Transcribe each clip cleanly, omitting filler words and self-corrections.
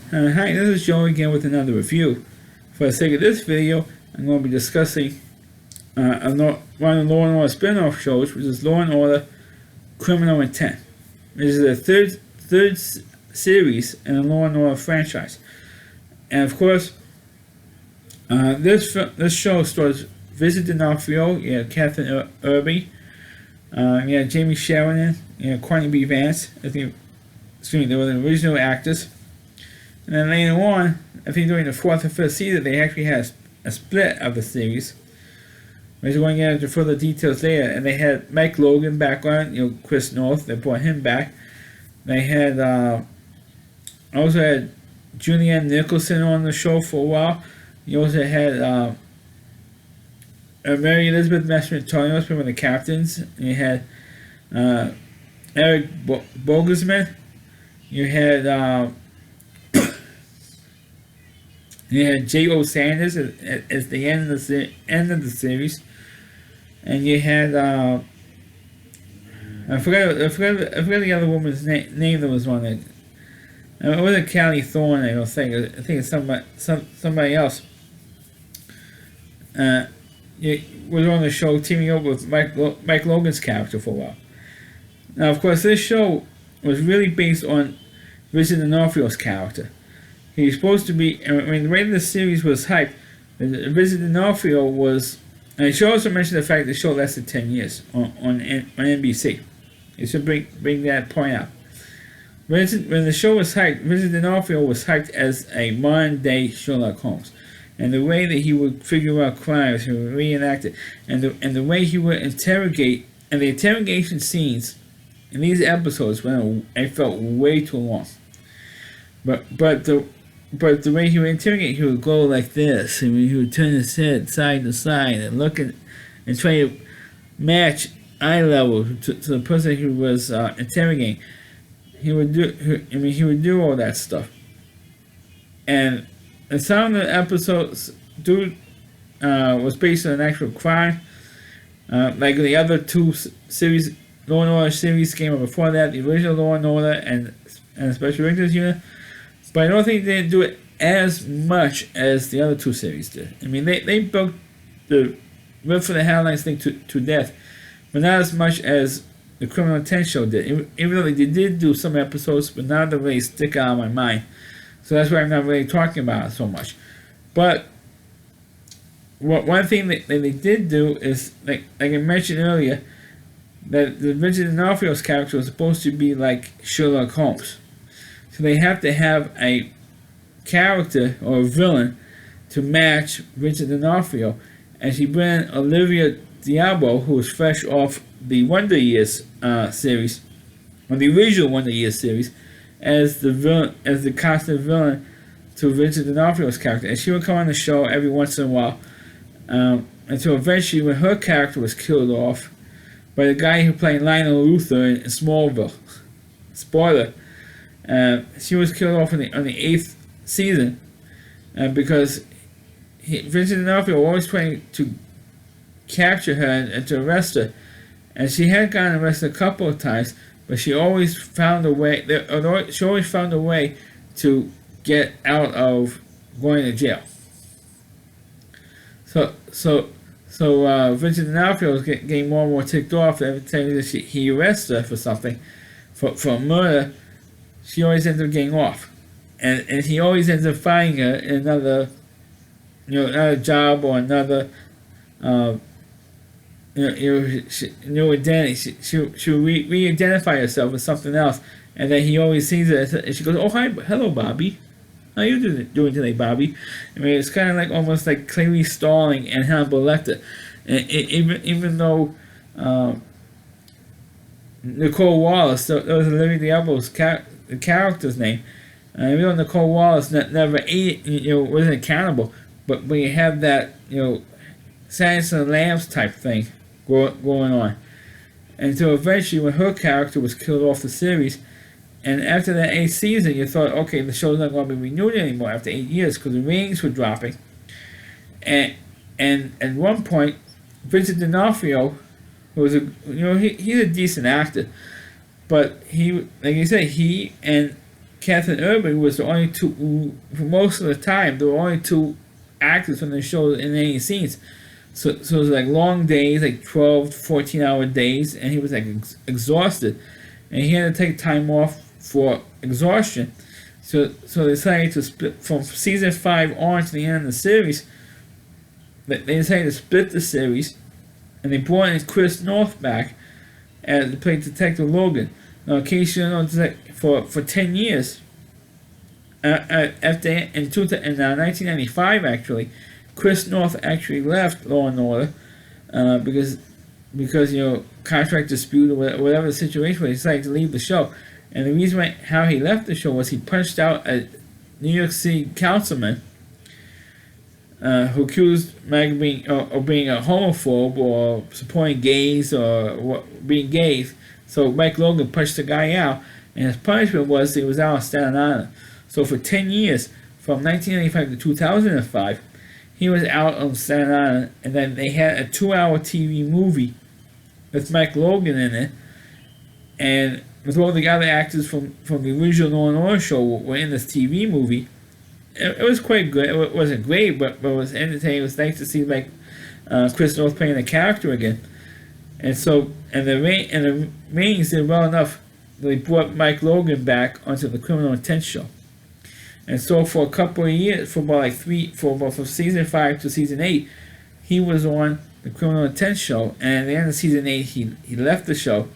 Hi, this is Joe again with another review. For the sake of this video, I'm going to be discussing one of the Law and Order spin-off shows, which is Law and Order Criminal Intent. This is the third series in the Law and Order franchise. And of course, this show stars Vincent D'Onofrio, Catherine Irby, Jamie Sheridan, Courtney B. Vance. They were the original actors. And then later on, I think during the fourth or fifth season, they actually had a split of the series. We're going to get into further details later. And they had Mike Logan back on, Chris North. They brought him back. They had also had Julianne Nicholson on the show for a while. You also had Mary Elizabeth Mastrantonio, one of the captains. And you had Eric Bogesman. You had J.O. Sanders at the end of the series, and you had I forgot the other woman's name that was on it. It wasn't Callie Thorne, I don't think. I think it's somebody else. Was on the show teaming up with Mike Logan's character for a while. Now, of course, this show was really based on Vincent D'Onofrio's character. He's supposed to be, the way the series was hyped, Vincent D'Onofrio was, and she also mentioned the fact that the show lasted 10 years on NBC. You should bring that point out. When the show was hyped, Vincent D'Onofrio was hyped as a modern day Sherlock Holmes. And the way that he would figure out crimes, he would reenact it, and the way he would interrogate, and the interrogation scenes in these episodes I felt way too long. But the way he would interrogate, he would go like this. He would turn his head side to side and look at and try to match eye level to the person he was interrogating. He would do all that stuff. And some of the episodes was based on an actual crime. Like the other two series, Law and Order series came up before that, the original Law and Order and Special Victims Unit. But I don't think they didn't do it as much as the other two series did. They built the Rip for the Headlines thing to death, but not as much as the Criminal Intent show did. Even though they did do some episodes, but not that really stick out of my mind. So that's why I'm not really talking about it so much. But one thing that they did do is, like I mentioned earlier, that the Vincent D'Onofrio's character was supposed to be like Sherlock Holmes. So they have to have a character or a villain to match Vincent D'Onofrio. And she brought in Olivia Diabo, who was fresh off the Wonder Years series, or the original Wonder Years series, as the villain, as the constant villain to Vincent D'Onofrio's character. And she would come on the show every once in a while, until eventually, when her character was killed off by the guy who played Lionel Luthor in Smallville. Spoiler. She was killed off on the 8th season because Vincent D'Onofrio was always trying to capture her and to arrest her, and she had gotten arrested a couple of times, but she always found a way. She always found a way to get out of going to jail. So Vincent D'Onofrio was getting more and more ticked off every time that he arrests her for something, for murder. She always ends up getting off, and he always ends up finding her in another job or another, new identity. She'll re-identify herself with something else, and then he always sees her, and she goes, "Oh, hi, hello, Bobby. How you doing today, Bobby?" It's kind of like almost like Clarice Starling and Hannibal Lecter, and even though Nicole Wallace, that was Olivia Diabo's the character's name. Even though Nicole Wallace never wasn't a cannibal, but you have that, Silence of the Lambs type thing going on. And so eventually, when her character was killed off the series, and after that 8th season, you thought, okay, the show's not going to be renewed anymore after 8 years because the ratings were dropping. And at one point, Vincent D'Onofrio, who was he's a decent actor, but he, like you said, he and Catherine Irby was the only two, for most of the time, there were only two actors from the show in any scenes. So it was like long days, like 12, 14-hour days, and he was like exhausted. And he had to take time off for exhaustion. So they decided to split, from season 5 on to the end of the series, they decided to split the series, and they brought in Chris North back to play Detective Logan. Now, in case you don't know, for 10 years, after in 1995 actually, Chris North actually left Law and Order because contract dispute or whatever the situation was. He decided to leave the show, and the reason how he left the show was he punched out a New York City councilman who accused Meg of being a homophobe or supporting gays or being gay. So Mike Logan punched the guy out, and his punishment was he was out on Staten Island. So for 10 years, from 1995 to 2005, he was out on Staten Island, and then they had a 2-hour TV movie with Mike Logan in it, and with all the other actors from the original Law and Order show were in this TV movie. It was quite good. It wasn't great, but it was entertaining. It was nice to see Chris North playing the character again. And the ratings did well enough that they brought Mike Logan back onto the Criminal Intent show. And so for a couple of years, from season 5 to season 8, he was on the Criminal Intent show. And at the end of season 8, he left the show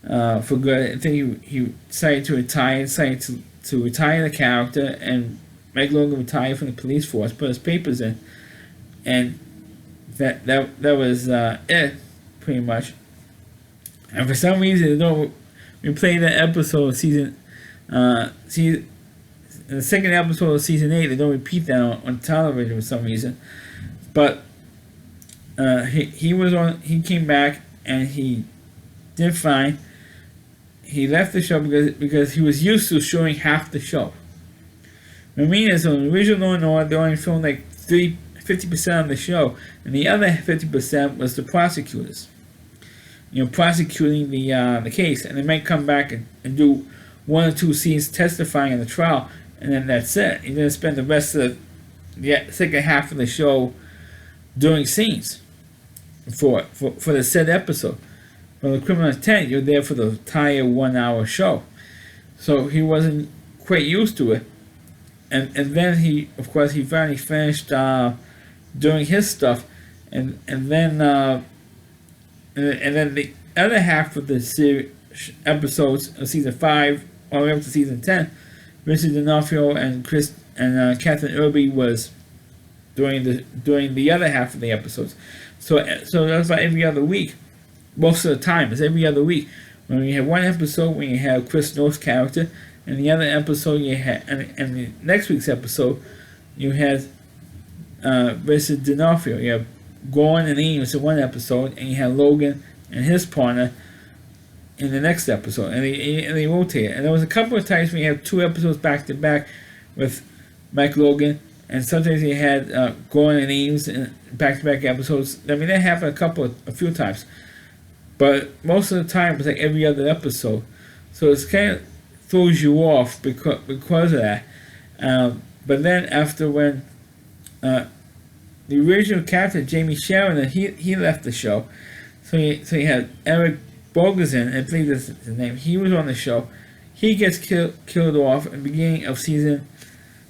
for good. I think he decided to retire, to retire the character, and Mike Logan retired from the police force, put his papers in, and that was it, pretty much. And for some reason, they don't replay that episode of season the second episode of season 8. They don't repeat that on television for some reason. But he came back and he did fine. He left the show because he was used to showing half the show. Ramirez on the original Law and Order, they only filmed like 50% of the show, and the other 50% was the prosecutors. Prosecuting the case, and they might come back and do 1 or 2 scenes testifying in the trial, and then that's it. You're gonna spend the rest of the second half of the show doing scenes for the said episode. For the Criminal Intent, you're there for the entire 1-hour show, so he wasn't quite used to it. And then he finally finished doing his stuff, and then the other half of the series episodes of season 5 all the way up to season 10, Vincent D'Onofrio and Catherine Irby was doing the other half of the episodes. So that was like every other week. Most of the time, it's every other week. When you have one episode when you have Chris North's character, and the other episode you had, and the next week's episode, you had Vincent D'Onofrio. You have Gordon and Eames in one episode, and you had Logan and his partner in the next episode, and they rotate. And there was a couple of times when you have 2 episodes back to back with Mike Logan, and sometimes you had Gordon and Eames in back to back episodes. I mean, that happened a few times, but most of the time it was like every other episode. So it's kind of throws you off because of that. But then after when the original character Jamie Sheridan, he left the show, so you had Eric Bogosian, I believe that's his name. He was on the show. He gets killed off at the beginning of season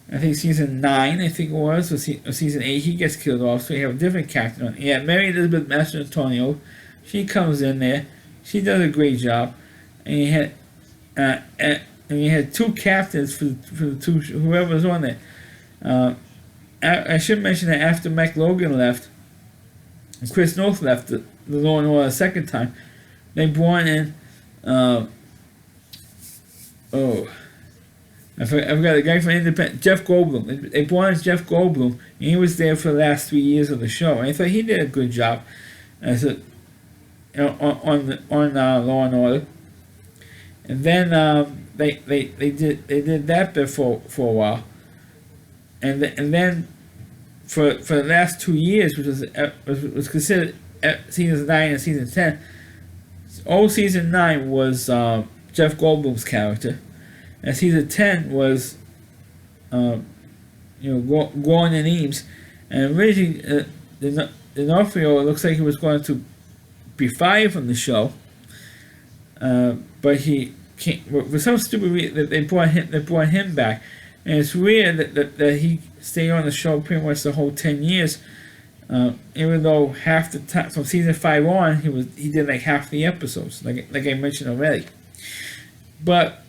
9, I think it was, or season 8. He gets killed off, so you have a different character on. Yeah, Mary Elizabeth Mastrantonio, she comes in there. She does a great job, and you had 2 captains for the 2 whoever was on there. I should mention that after Mike Logan left, and Chris North left the Law and Order a second time, they brought in I forgot the guy from Independent, Jeff Goldblum. They brought in Jeff Goldblum, and he was there for the last 3 years of the show. And I thought he did a good job as on Law and Order. And then they did that bit for a while, and then for the last 2 years, which was considered seasons 9 and season 10. All season 9 was Jeff Goldblum's character, and season 10 was, Gordon and Eames, and originally D'Onofrio looks like he was going to be fired from the show, but he can't. For some stupid reason, they brought him back, and it's weird that he stayed on the show pretty much the whole 10 years. Even though half the time from season 5 on, he did like half the episodes, like I mentioned already. But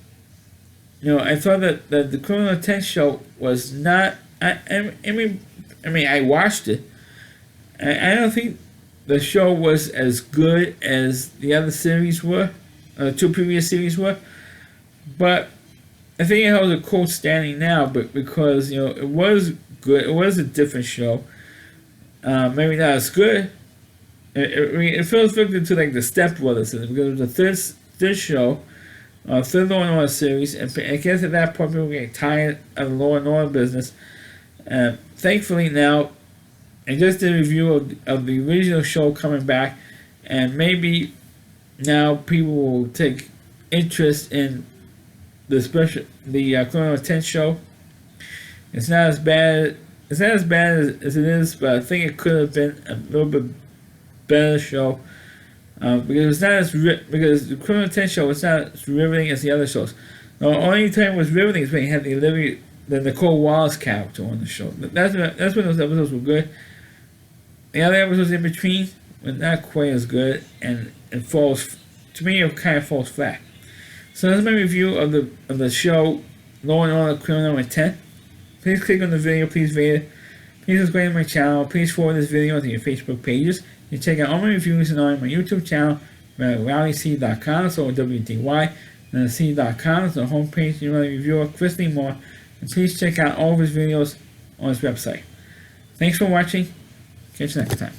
I thought that the Criminal Intent show was not. I mean, I watched it. I don't think the show was as good as the other series were, the 2 previous series were. But I think it holds a cold standing now, but because it was good, it was a different show. Maybe not as good. It feels victim to like the Step Brothers, because it was the third show, third Law and Order series, and I guess at that point people were getting tired of the Law and Order business. Thankfully now, I just did a review of the original show coming back, and maybe now people will take interest in the Criminal Intent show. It's not as bad as it is, but I think it could have been a little bit better show, because it's not because the Criminal Intent show was not as riveting as the other shows. The only time it was riveting is when you had the Nicole Wallace character on the show. That's when those episodes were good. The other episodes in between were not quite as good, and it falls, to me, it kind of falls flat. So that's my review of the show Law and Order Criminal Intent. Please click on the video, please rate it. Please subscribe to my channel. Please forward this video to your Facebook pages. You can check out all my reviews and on my YouTube channel at rowdyc.com, so WDY, and C.com is the homepage. You want to review Chris Lee Moore, and please check out all of his videos on his website. Thanks for watching. Catch you next time.